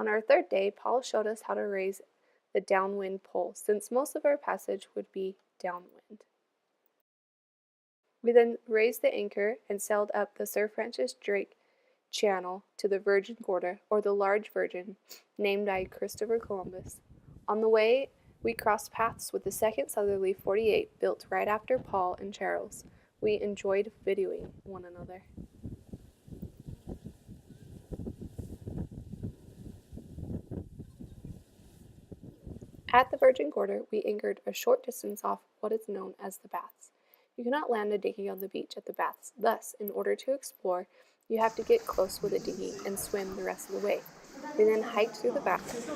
On our third day, Paul showed us how to raise the downwind pole, since most of our passage would be downwind. We then raised the anchor and sailed up the Sir Francis Drake Channel to the Virgin Gorda, or the Large Virgin, named by Christopher Columbus. On the way, we crossed paths with the second southerly 48, built right after Paul and Charles. We enjoyed videoing one another. At the Virgin Gorda, we anchored a short distance off what is known as the Baths. You cannot land a dinghy on the beach at the Baths. Thus, in order to explore, you have to get close with a dinghy and swim the rest of the way. We then hiked through the Baths.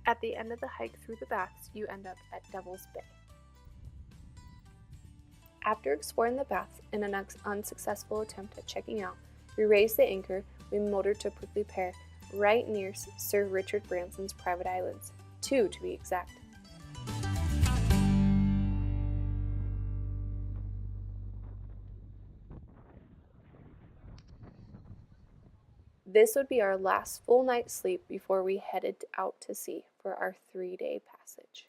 At the end of the hike through the Baths, you end up at Devil's Bay. After exploring the Baths in an unsuccessful attempt at checking out, we raised the anchor. We motored to Prickly Pear, right near Sir Richard Branson's private islands, 2 to be exact. This would be our last full night's sleep before we headed out to sea for our 3-day passage.